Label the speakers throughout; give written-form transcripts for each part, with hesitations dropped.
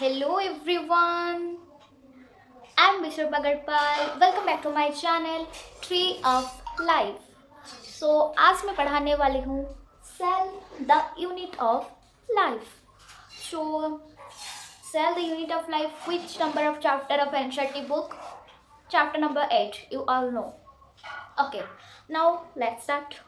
Speaker 1: Hello everyone, I'm Mr. Bagarpal. Welcome back to my channel Tree of Life. So आज मैं पढ़ाने वाली हूँ Cell the Unit of Life. So Cell the Unit of Life, which number of chapter of NCERT book? Chapter number 8, you all know. Okay, now let's start.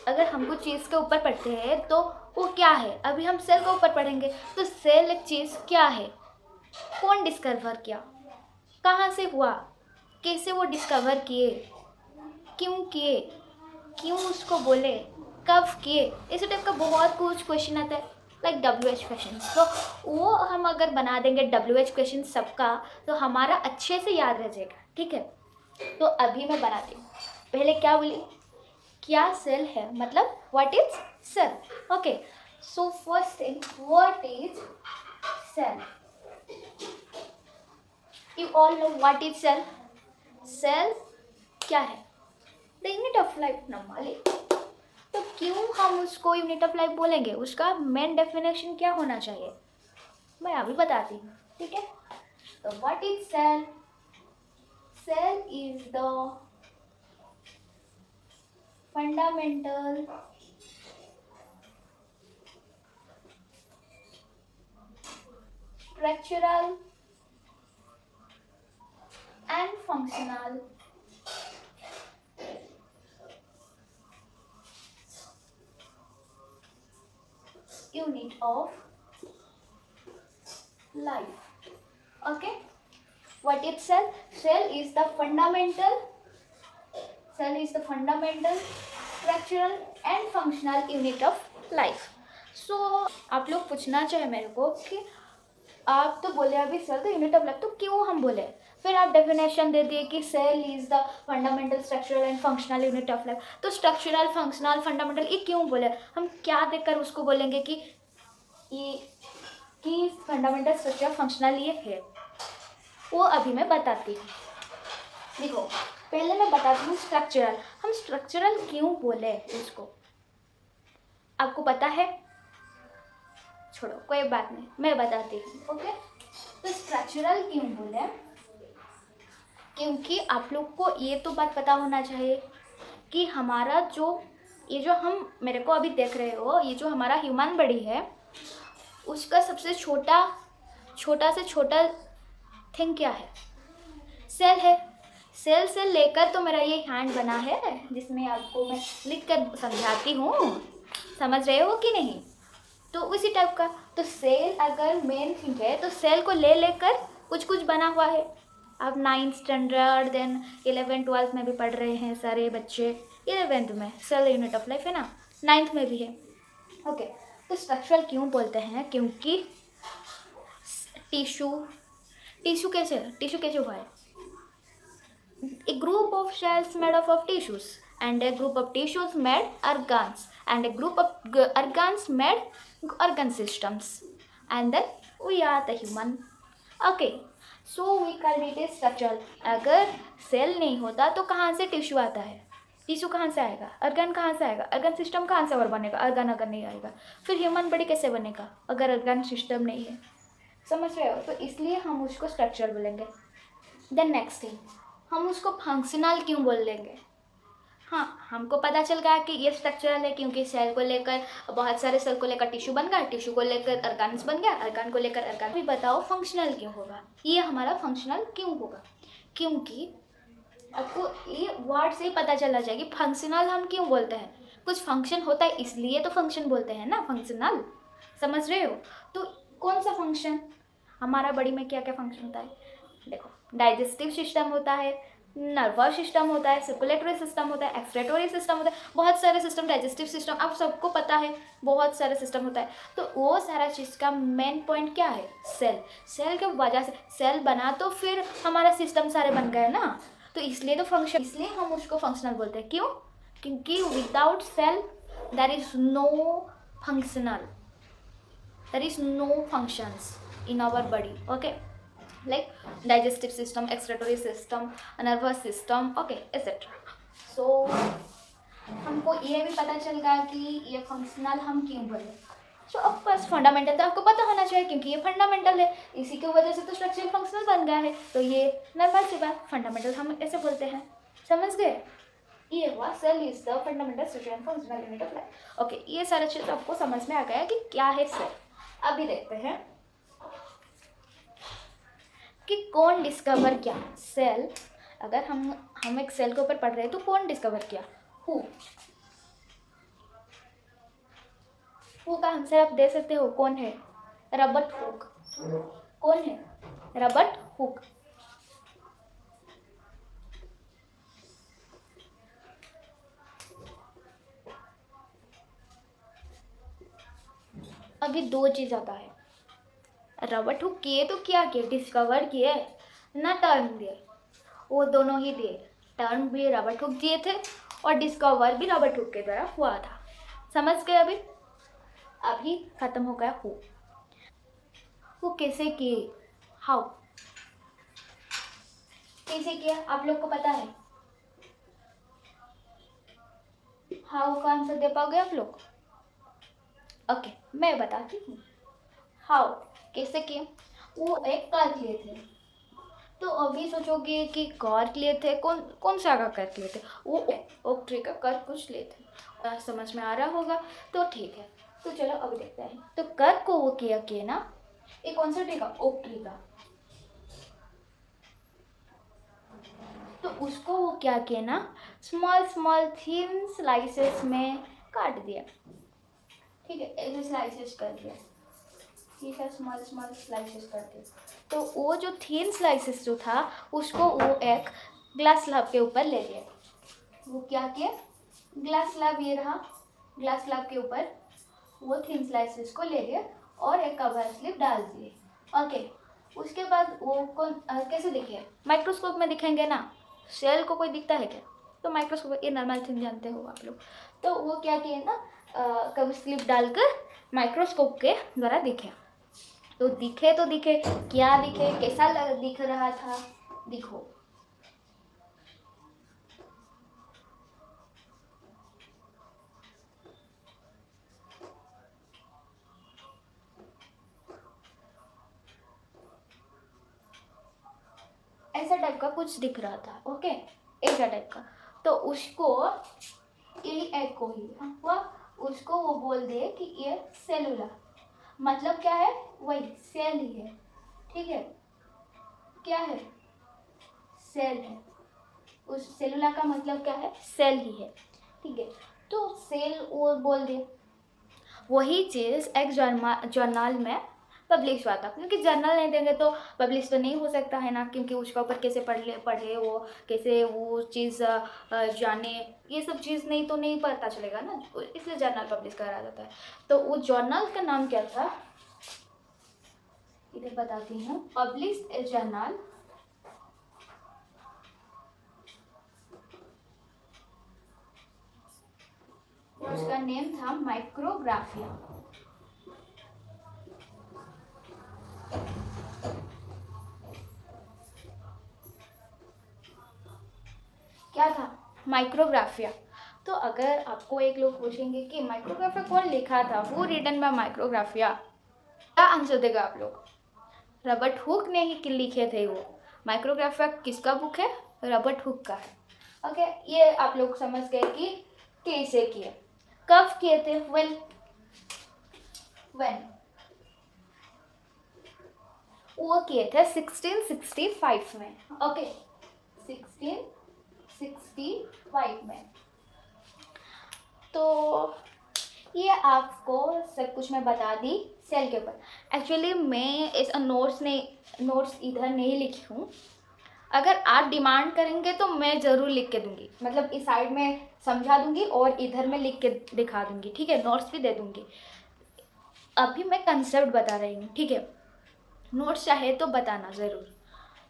Speaker 1: अगर हम कुछ चीज़ के ऊपर पढ़ते हैं तो वो क्या है? अभी हम सेल के ऊपर पढ़ेंगे तो सेल एक चीज़ क्या है, कौन डिस्कवर किया, कहाँ से हुआ, कैसे वो डिस्कवर किए, किए, क्यों उसको बोले, कब किए, इसी टाइप का बहुत कुछ क्वेश्चन आता है लाइक WH क्वेश्चन. तो वो हम अगर बना देंगे WH क्वेश्चन सबका तो हमारा अच्छे से याद रह जाएगा. ठीक है, तो अभी मैं बनाती हूँ. पहले क्या बोली, क्या सेल है, मतलब what is cell. Okay, so first thing, what is cell. You all know what is cell. Cell क्या है? The unit of life normally. तो क्यों हम उसको यूनिट ऑफ लाइफ बोलेंगे, उसका मेन डेफिनेशन क्या होना चाहिए, मैं अभी बताती हूँ. ठीक है, तो what is cell. Cell is the fundamental structural and functional unit of life. Okay, what is cell? Cell is the fundamental structural and functional unit of life. So आप लोग पूछना चाहे मेरे को कि आप तो बोले अभी cell the unit of life, तो क्यों हम बोले, फिर आप डेफिनेशन दे दिए कि cell is the fundamental structural and functional unit of life. तो स्ट्रक्चरल, फंक्शनल, फंडामेंटल ये क्यों बोले, हम क्या देखकर उसको बोलेंगे कि ये फंडामेंटल स्ट्रक्चर फंक्शनल ये है, वो अभी मैं बताती हूँ. देखो, पहले मैं बताती हूँ स्ट्रक्चरल. हम स्ट्रक्चरल क्यों बोले उसको, आपको पता है? छोड़ो, कोई बात नहीं, मैं बताती हूँ. ओके, तो स्ट्रक्चरल क्यों बोले, क्योंकि आप लोग को ये तो बात पता होना चाहिए कि हमारा ये जो हम मेरे को अभी देख रहे हो, ये जो हमारा ह्यूमन बॉडी है, उसका सबसे छोटा से छोटा थिंग क्या है, सेल है. सेल से लेकर तो मेरा ये हैंड बना है जिसमें आपको मैं लिख कर समझाती हूँ, समझ रहे हो कि नहीं. तो उसी टाइप का, तो सेल अगर मेन थिंग है तो सेल को लेकर कुछ बना हुआ है. आप 9th standard then 11th 12th में भी पढ़ रहे हैं सारे बच्चे. 11th में सेल यूनिट ऑफ लाइफ है ना, 9th में भी है. ओके, तो स्ट्रक्चरल क्यों बोलते हैं, क्योंकि टिश्यू कैसे हुआ है, a group of cells made up of tissues and a group of tissues made organs and a group of organs made organ systems and then we are the human. Okay, so we call it a structural. अगर cell नहीं होता तो कहाँ से tissue आता है, tissue कहाँ से आएगा, ऑर्गन कहाँ से आएगा, ऑर्गन सिस्टम कहाँ से और बनेगा, ऑर्गन अगर नहीं आएगा फिर ह्यूमन बॉडी कैसे बनेगा अगर ऑर्गन सिस्टम नहीं है, समझ रहे हो. तो इसलिए हम उसको स्ट्रक्चर बोलेंगे. देन नेक्स्ट थिंग, हम उसको फंक्शनल क्यों बोल लेंगे. हाँ, हमको पता चल गया कि ये स्ट्रक्चरल है क्योंकि सेल को लेकर बहुत सारे सेल को लेकर टिश्यू बन गया, टिश्यू को लेकर ऑर्गन्स बन गया, ऑर्गन को लेकर ऑर्गन. भी बताओ फंक्शनल क्यों होगा, ये हमारा फंक्शनल क्यों होगा, क्योंकि आपको ये वर्ड से ही पता चला जाएगा कि फंक्शनल हम क्यों बोलते हैं. कुछ फंक्शन होता है इसलिए तो फंक्शन बोलते हैं ना, फंक्शनल, समझ रहे हो. तो कौन सा फंक्शन, हमारा बॉडी में क्या क्या फंक्शन होता है, देखो, डाइजेस्टिव सिस्टम होता है, नर्वस सिस्टम होता है, सर्कुलेटरी सिस्टम होता है, एक्सक्रेटरी सिस्टम होता है, बहुत सारे सिस्टम, डाइजेस्टिव सिस्टम, आप सबको पता है बहुत सारे सिस्टम होता है. तो वो सारा चीज़ का मेन पॉइंट क्या है, सेल. सेल के वजह से सेल बना तो फिर हमारा सिस्टम सारे बन गए ना, तो इसलिए तो फंक्शन, इसलिए हम उसको फंक्शनल बोलते हैं. क्यों, क्योंकि without cell there is no functional, there is no functions in our body. Okay, like digestive system, excretory system, nervous system, okay, etc. So हमको ये भी पता चल गया कि ये फंक्शनल हम क्यों बोले. सो ऑफकोर्स फंडामेंटल तो आपको पता होना चाहिए क्योंकि ये फंडामेंटल है, इसी की वजह से तो स्ट्रक्चरल फंक्शनल बन गया है। तो ये नॉर्मल सी बात, फंडामेंटल हम ऐसे बोलते हैं, समझ गए। ये हुआ cell is the fundamental structure and functional unit of life. Okay, ये सारा चीज़ आपको समझ में आ गया कि क्या है सेल। अभी देखते हैं कि कौन डिस्कवर किया सेल। अगर हम एक सेल के ऊपर पढ़ रहे हैं तो कौन डिस्कवर किया, हु का आंसर आप दे सकते हो, कौन है, रॉबर्ट हुक। कौन है, रॉबर्ट हुक। अभी दो चीज आता है, रॉबर्ट हुक किए तो क्या किए, डिस्कवर किए ना टर्म दिए, वो दोनों ही दिए। टर्म भी रॉबर्ट हुक दिए थे और डिस्कवर भी रॉबर्ट हुक के द्वारा हुआ था। समझ गए। अभी खत्म हो गया हु। वो कैसे किए, हाउ, कैसे किया आप लोग को पता है, हाउ का आंसर दे पाओगे आप लोग। ओके, मैं बताती हूँ हाउ कैसे किए। वो एक कार्क लिए थे, तो अभी सोचोगे कि कार्क लिए थे, कौन कौन सा का कार्क लिए थे, वो ओक ट्री का कार्क कुछ लिए थे। समझ में आ रहा होगा, तो ठीक है। तो चलो अभी देखते हैं। तो कर्क को वो किया किए ना, एक कौन सा ट्री का, ओक ट्री का। तो उसको वो क्या किया ना, स्मॉल स्मॉल थिन स्लाइसेस में काट दिया। ठीक है, ऐसे स्लाइसेस कर दिया, ठीक है, स्मॉल स्मॉल स्लाइसेस कर दिया। तो वो जो थिन स्लाइसेस जो था उसको वो एक ग्लास स्लैब के ऊपर ले लिया। वो क्या किया, ग्लास स्लैब ये रहा, ग्लास स्लैब के ऊपर वो थिन स्लाइसेस को ले लिया और एक कवर स्लिप डाल दिए। ओके, उसके बाद वो कौन कैसे दिखे, माइक्रोस्कोप में दिखेंगे ना, सेल को कोई दिखता है क्या, तो माइक्रोस्कोप, ये नॉर्मल थिंग जानते हो आप लोग। तो वो क्या किए ना, कवर स्लिप डालकर माइक्रोस्कोप के द्वारा दिखे। तो दिखे तो दिखे, क्या दिखे, कैसा दिख रहा था, दिखो। ऐसा टाइप का कुछ दिख रहा था। ओके, ऐसा टाइप का। तो उसको एक को ही हुआ, उसको वो बोल दे कि ये सेलुलर, मतलब क्या है, वही सेल ही है। ठीक है, क्या है, सेल है। उस सेलुलर का मतलब क्या है, सेल ही है। ठीक है, तो सेल वो बोल दे, वही चीज़ एक जर्नल में पब्लिश हुआ था, क्योंकि जर्नल नहीं देंगे तो पब्लिश तो नहीं हो सकता है ना, क्योंकि उसका ऊपर कैसे पढ़े वो, कैसे वो चीज़ जाने, ये सब चीज़ नहीं तो नहीं पता चलेगा ना, इसलिए जर्नल पब्लिश करा जाता है। तो वो जर्नल का नाम क्या था, इधर बताती हूँ, पब्लिश ए जर्नल और उसका नेम था माइक्रोग्राफिया। क्या था, माइक्रोग्राफिया। तो अगर आपको एक लोग पूछेंगे कि माइक्रोग्राफिया कौन लिखा था, वो रिटन बाय माइक्रोग्राफिया, क्या आंसर देगा आप लोग, रॉबर्ट हुक ने ही लिखे थे वो। माइक्रोग्राफिया किसका बुक है, रॉबर्ट हुक का है। ओके, ये आप लोग समझ गए कि कैसे किए, कब किए थे, व्हेन वो किए थे 1665 में। ओके, 1665 में। तो ये आपको सब कुछ मैं बता दी सेल के ऊपर। एक्चुअली मैं इस नोट्स इधर नहीं लिखी हूँ, अगर आप डिमांड करेंगे तो मैं ज़रूर लिख के दूंगी, मतलब इस साइड में समझा दूंगी और इधर में लिख के दिखा दूंगी। ठीक है, नोट्स भी दे दूंगी। अभी मैं कंसेप्ट बता रही हूँ, ठीक है, नोट्स चाहे तो बताना ज़रूर।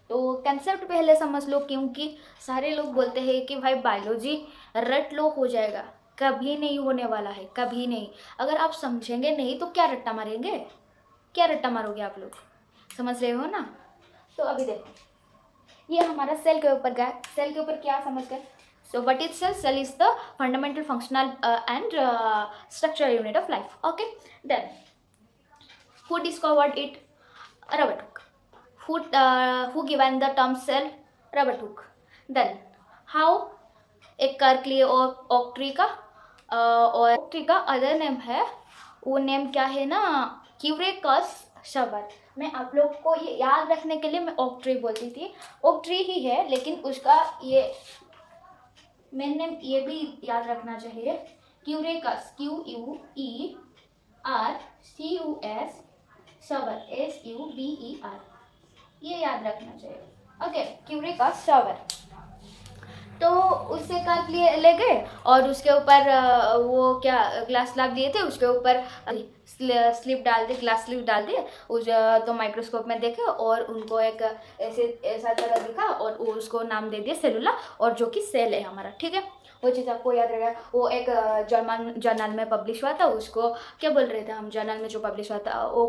Speaker 1: तो कंसेप्ट पहले समझ लो, क्योंकि सारे लोग बोलते हैं कि भाई बायोलॉजी रट लो हो जाएगा, कभी नहीं होने वाला है, कभी नहीं। अगर आप समझेंगे नहीं तो क्या रट्टा मारेंगे, क्या रट्टा मारोगे आप लोग, समझ रहे हो ना। तो अभी देखो, ये हमारा सेल के ऊपर गया, सेल के ऊपर क्या समझ गए, So what is cell? Cell is the fundamental functional and structural unit of life. Okay. Then who discovered it? Robert Hooke. Who given the term cell? Robert Hooke. Then how एक कर्कली और oak tree का और oak tree का other name है, वो name क्या है ना, क्यूरेकस शवर. मैं आप लोग को ये याद रखने के लिए मैं ओक ट्री बोलती थी, ओक ट्री ही है, लेकिन उसका ये मेन नेम ये भी याद रखना चाहिए, क्यूरेकस, QUERCUS शवर, SUBER, ये याद रखना चाहिए. ओके, क्यूरेकस शवर. तो उससे कर्क ले गए और उसके ऊपर वो क्या ग्लास स्लैब दिए थे, उसके ऊपर स्लिप डाल दिए, ग्लास स्लिप डाल दिए उस तो माइक्रोस्कोप में देखे और उनको एक ऐसा तरह दिखा और वो उसको नाम दे दिया सेलुला, और जो कि सेल है हमारा. ठीक है, वो चीज़ आपको याद रहेगा. वो एक जर्नल में पब्लिश हुआ था, उसको क्या बोल रहे थे हम, जर्नल में जो पब्लिश हुआ था वो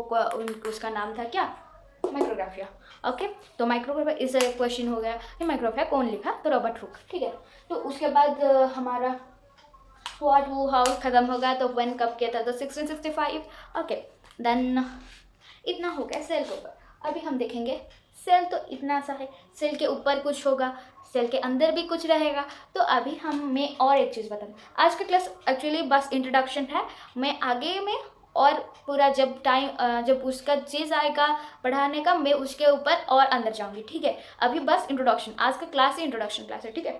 Speaker 1: उसका नाम था क्या, माइक्रोग्राफिया. ओके, तो माइक्रोग्राफिया इस क्वेश्चन हो गया कि माइक्रोग्राफिया कौन लिखा, तो रॉबर्ट हुक. ठीक है, तो उसके बाद हमारा व्हाट हु हाउ खत्म होगा. तो वन कब किया था, तो 1665. ओके, देन इतना हो गया सेल के ऊपर. अभी हम देखेंगे सेल तो इतना सा है, सेल के ऊपर कुछ होगा, सेल के अंदर भी कुछ रहेगा. तो अभी मैं और एक चीज़ बताऊँ. आज का क्लास एक्चुअली बस इंट्रोडक्शन है. मैं आगे में और पूरा जब उसका चीज़ आएगा पढ़ाने का, मैं उसके ऊपर और अंदर जाऊंगी. ठीक है, अभी बस इंट्रोडक्शन, आज का क्लास ही इंट्रोडक्शन क्लास है. ठीक है,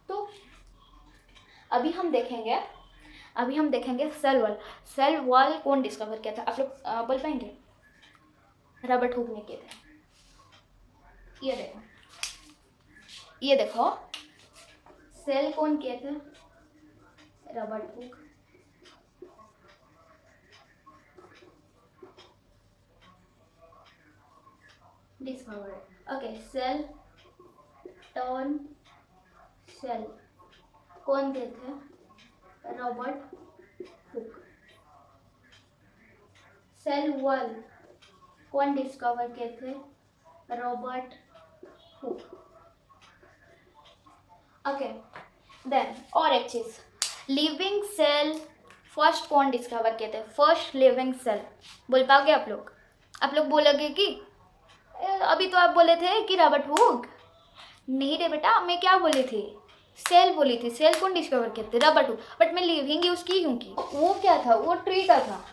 Speaker 1: तो अभी हम देखेंगे सेल वॉल. सेल वॉल कौन डिस्कवर किया था, आप लोग बोल पाएंगे? रॉबर्ट हुक ने किए थे. ये देखो सेल कौन किए थे, Robert Hooke. Discovered. Okay, cell turn cell कौन दिए थे, रॉबर्ट हुक. सेल वॉल कौन डिस्कवर किए थे, रॉबर्ट हुक. ओके, देन और एक चीज, लिविंग सेल फर्स्ट कौन डिस्कवर किए थे, फर्स्ट लिविंग सेल. बोल पाओगे आप लोग बोलोगे कि अभी तो आप बोले थे कि रॉबर्ट हुक. नहीं रे बेटा, मैं क्या बोली थी, सेल बोली थी. सेल कौन डिस्कवर किए थे, रॉबर्ट हुक. बट मैं लिविंग यूज की हूँ कि वो क्या था, वो ट्री का था.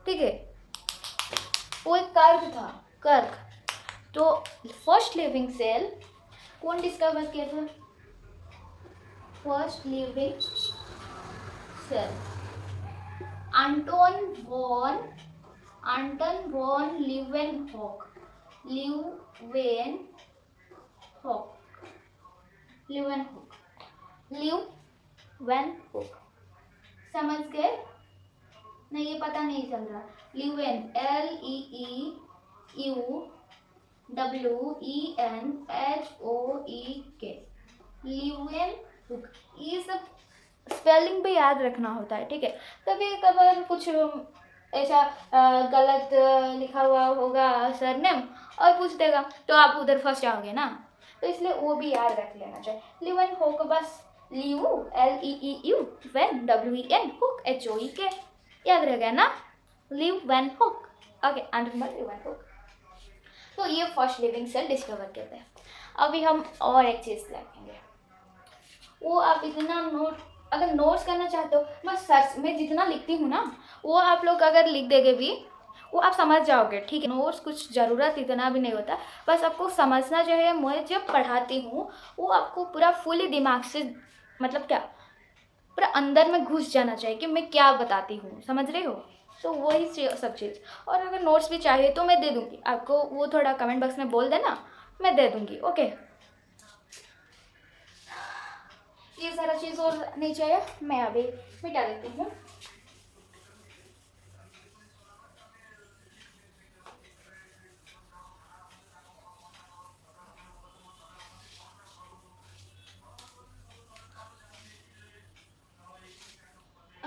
Speaker 1: ठीक है, वो एक कर्क था, कर्क. तो फर्स्ट लिविंग सेल कौन डिस्कवर किया था, first living cell Anton von Leeuwenhoek. Leeuwenhoek समझ गए? नहीं, ये पता नहीं चल रहा. Leeuwen, LEEUWENHOEK, Leeuwenhoek. ये सब स्पेलिंग भी याद रखना होता है. ठीक है, कभी कभार कुछ ऐसा गलत लिखा हुआ होगा सरनेम और पूछ देगा तो आप उधर फंस जाओगे ना, तो इसलिए वो भी याद रख लेना चाहिए. ल्यूवेनहॉक, बस ल्यू LEEU when WEN hook HOEK, याद रहेगा ना, ल्यूवेनहॉक. Okay, Leeuwenhoek. तो ये फर्स्ट लिविंग सेल डिस्कवर किया था. अभी हम और एक चीज़ देखेंगे. वो आप इतना अगर नोट्स करना चाहते हो, मैं सर्च में जितना लिखती हूँ ना, वो आप लोग अगर लिख देंगे भी, वो आप समझ जाओगे. ठीक है, नोट्स कुछ ज़रूरत इतना भी नहीं होता, बस आपको समझना चाहिए. मैं जब पढ़ाती हूँ वो आपको पूरा फुली दिमाग से, मतलब क्या, पूरा अंदर में घुस जाना चाहिए कि मैं क्या बताती हूँ. समझ रहे हो? तो वही सब चीज़. और अगर नोट्स भी चाहिए तो मैं दे दूँगी आपको, वो थोड़ा कमेंट बॉक्स में बोल देना, मैं दे दूँगी. ओके, ये सारा चीज़ और नहीं चाहिए, मैं अभी मिटा देती हूँ.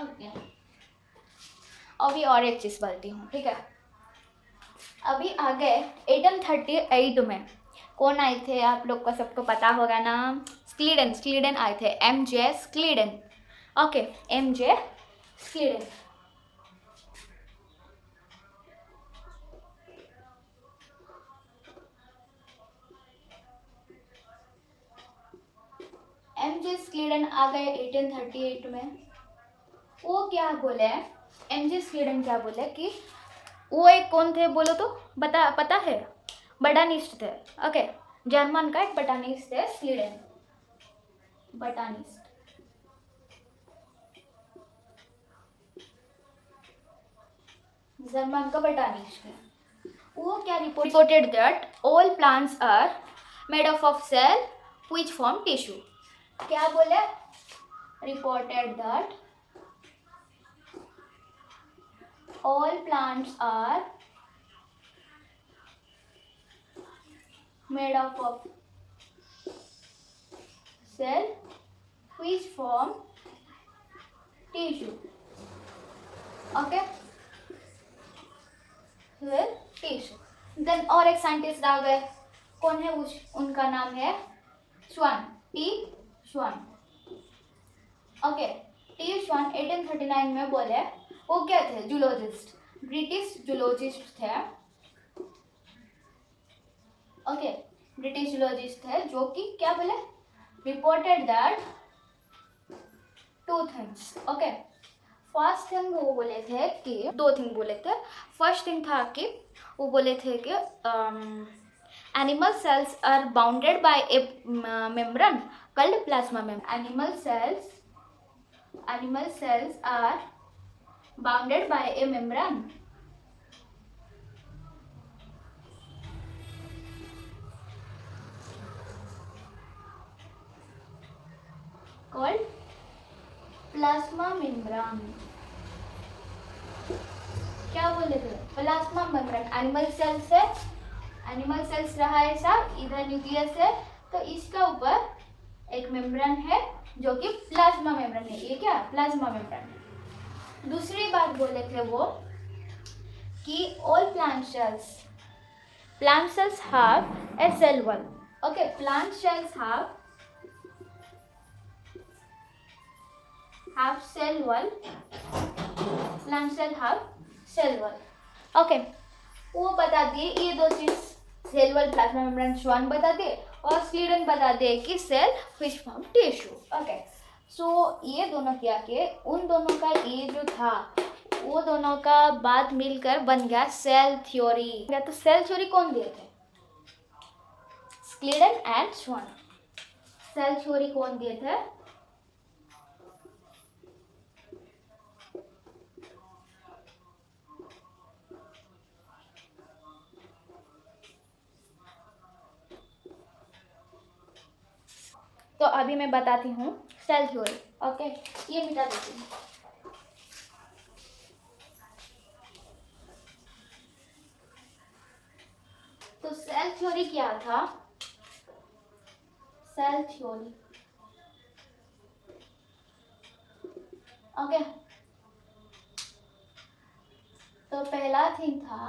Speaker 1: ओके, अभी और एक चीज़ बोलती हूँ. ठीक है, अभी आगे 1838 में कौन आए थे, आप लोग को सबको पता होगा ना, स्क्लीडेन आए थे, MJ Schleiden. Okay, MJ Schleiden. MJ Schleiden आ गए 1838 में. वो क्या बोले, MJ स्क्लीडेन क्या बोले कि वो एक कौन थे बोलो तो पता है? बटानिस्ट थे. ओके, जर्मन का एक बटानिस्ट थे स्क्लीडेन. बटानिस्ट. जर्मन का बटानिस्ट है. वो क्या reported that all plants are made of cell which form tissue. क्या बोले? Reported that all plants are made up of cell which form tissue. Okay, well, tissue. Then और एक साइंटिस्ट आ गए. कौन है? उनका नाम है श्वान. T. श्वान. Okay, T. श्वान 1839 में बोले. वो क्या थे? जूलॉजिस्ट, ब्रिटिश जूलॉजिस्ट थे. ओके, ब्रिटिश जूलॉजिस्ट थे जो कि क्या बोले? Reported that two things. Okay, first thing वो बोले थे कि दो थिंग बोले थे. फर्स्ट थिंग था कि वो बोले थे कि animal cells are bounded by a membrane called plasma membrane. Animal cells are bounded by a membrane called plasma membrane. क्या बोले थे? Plasma membrane. एनिमल सेल्स रहा ऐसा, इधर न्यूक्लियस है, तो इसका ऊपर एक मेम्ब्रेन है जो कि प्लाज्मा मेम्ब्रेन है. ये क्या? Plasma membrane. दूसरी बात बोले थे वो कि all plant cells have a cell wall. Okay, plant cells have cell wall. Plant cell have cell wall. Okay, वो बता दिए ये दो चीज, सेल वॉल, प्लाज्मा मेम्ब्रेन. श्वान बता दिए और स्क्लीडेन बता दिए कि cell which form tissue. Okay, so ये दोनों क्या किए? उन दोनों का ये जो था वो दोनों का बाद मिलकर बन गया सेल थ्योरी. तो सेल थ्योरी कौन दिए थे? स्क्लीडेन एंड श्वान. सेल थ्योरी कौन दिए थे? तो अभी मैं बताती हूँ सेल थ्योरी. ओके, ये मिटा देती हूँ. तो सेल थ्योरी क्या था? सेल थ्योरी, ओके, तो पहला थिंग था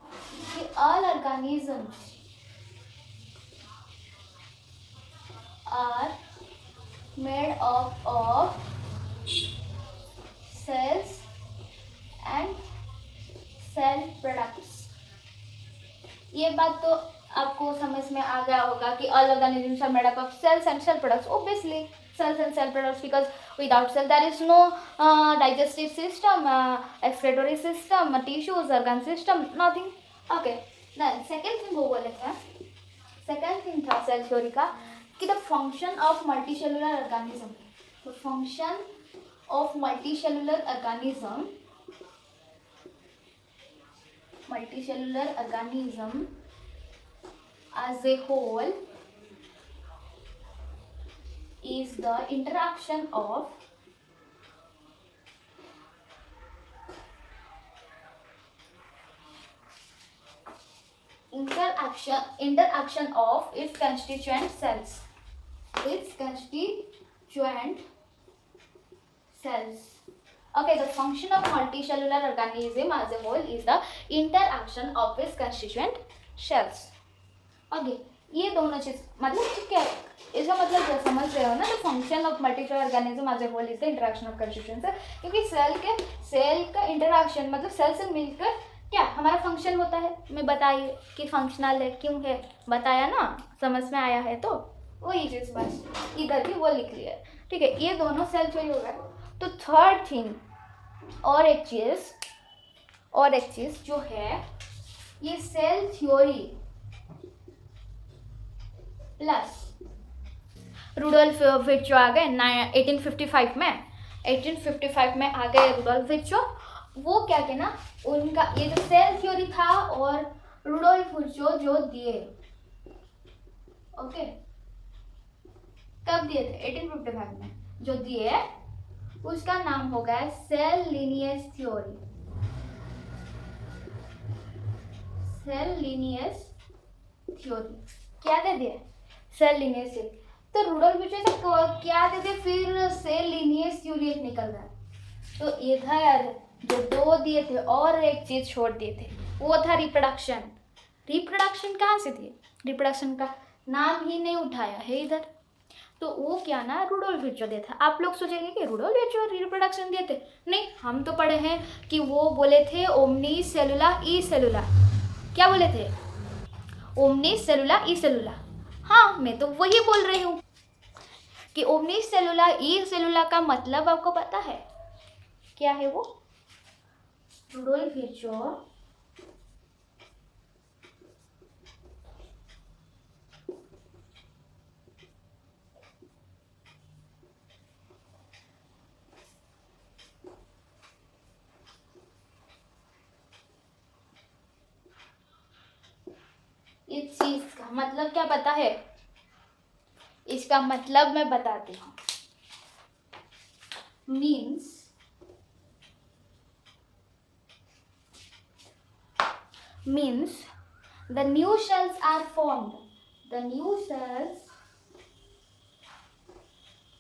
Speaker 1: कि all organisms are made of cells and cell products. ये बात तो आपको समझ में आ गया होगा कि all organisms are made up of cells and cell products. Obviously, cells and cell products, because without cell there is no digestive system, excretory system, tissues, organ system, nothing. Okay, then second thing वो बोले थे, second thing था cell theory का कि the function of multicellular organism, the function of multicellular organism as a whole is the interaction of its constituent cells. Okay, the function of multicellular organism as a whole is the interaction of its constituent cells. Okay, ये दोनों चीज मतलब क्या है, इसका मतलब क्या समझ रहे हो ना, तो function of multicellular organism as a whole is the interaction of constituents. क्योंकि सेल का इंटरेक्शन मतलब सेल से मिलकर क्या हमारा फंक्शन होता है। मैं बताइए कि फंक्शनल है क्यों है, बताया ना, समझ में आया है। तो वही चीज बस इधर भी वो लिख लिया है, ठीक है। ये दोनों सेल थ्योरी हो गया। तो थर्ड थिंग और एक चीज जो है, ये cell theory plus Rudolf Virchow आ गए 1855 में। 1855 में आ गए रुडोल्फ विर्चो। वो क्या के ना, उनका ये जो सेल थ्योरी था और रुडोल्फ विर्चो जो दिए, ओके, कब दिए थे? 1855 में जो दिए, उसका नाम हो गया cell lineage theory. Cell lineage theory क्या दे दिए? Cell lineage theory. तो रुडोल्फ विर्चो से क्या दे दिए फिर? सेल लीनियस थ्योरी एक निकल रहा है। तो इधर जो दो दिए थे और एक चीज छोड़ दिए थे, वो था रिप्रोडक्शन। रिप्रोडक्शन कहाँ से दिए? रिप्रोडक्शन का नाम ही नहीं उठाया है इधर। तो वो क्या ना, रुडोल्फ विर्चो दिया था। आप लोग सोचेंगे कि रुडोल्फ विर्चो रिप्रोडक्शन दिए थे? नहीं, हम तो पढ़े हैं कि वो बोले थे ओमनी सेलुला ई सेलुला। क्या बोले थे? ओमनी सेलुला ई सेलुला। हाँ, मैं तो वही बोल रही हूँ कि ओमनी सेलुला ई सेलुला का मतलब आपको पता है क्या है? वो रुडोल्फ विर्चो इस चीज का मतलब क्या पता है? इसका मतलब मैं बताती हूँ। means the new cells are formed. The new cells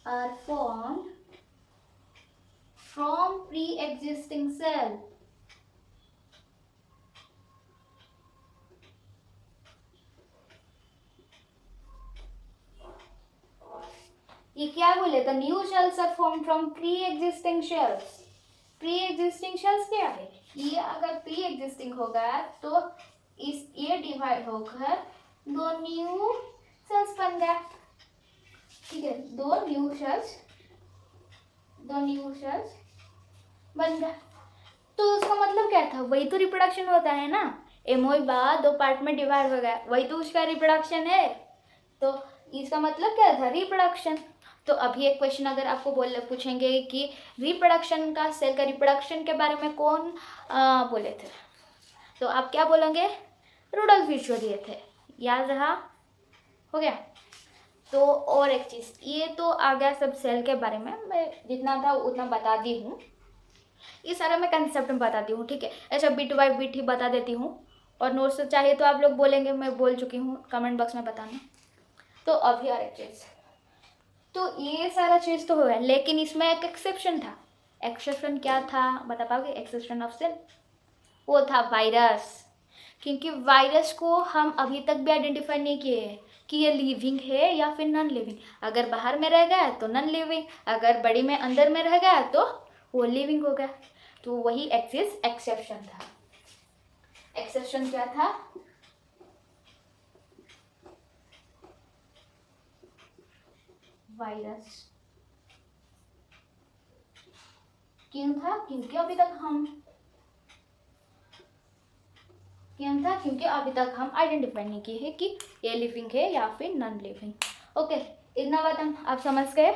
Speaker 1: are formed from pre-existing cell. ये क्या बोले? The new cells are formed from pre-existing cells. Pre-existing cells क्या है? ये अगर pre-existing होगा तो ये डिवाइड होकर दो न्यू सेल्स बन गया, ठीक है। दो न्यू सेल्स बन गया। तो उसका मतलब क्या था? वही तो रिप्रोडक्शन होता है ना। एमोइबा दो पार्ट में डिवाइड हो गया, वही तो उसका रिप्रोडक्शन है। तो इसका मतलब क्या था? रिप्रोडक्शन। तो अभी एक क्वेश्चन अगर आपको पूछेंगे कि रिप्रोडक्शन का, सेल का रिप्रोडक्शन के बारे में कौन बोले थे, तो आप क्या बोलेंगे? रुडोल्फ विर्चो दिए थे। याद रहा? हो गया। तो और एक चीज़, ये तो आ गया सब सेल के बारे में, मैं जितना था उतना बता दी हूँ। ये सारा मैं कंसेप्ट में बताती हूँ, ठीक है। ऐसा बिट बाय बिट ही बता देती हूँ। और नोट्स चाहिए तो आप लोग बोलेंगे, मैं बोल चुकी हूँ, कमेंट बॉक्स में बताना। तो अभी और एक चीज़, तो ये सारा चीज़ तो हो गया, लेकिन इसमें एक एक्सेप्शन था। एक्सेप्शन क्या था बता पाओगे? एक्सेप्शन ऑफ सेल, वो था वायरस। क्योंकि वायरस को हम अभी तक भी आइडेंटिफाई नहीं किए हैं कि ये लिविंग है या फिर नॉन लिविंग। अगर बाहर में रह गया तो नॉन लिविंग, अगर बड़ी में अंदर में रह गया तो वो लिविंग हो गया। तो वही एक्सेप्शन था। एक्सेप्शन क्या था? वायरस। क्यों था? क्योंकि अभी तक हम आइडेंटिफाई नहीं किए हैं कि ये लिविंग है या फिर नॉन लिविंग। ओके, इतना बात आप समझ गए।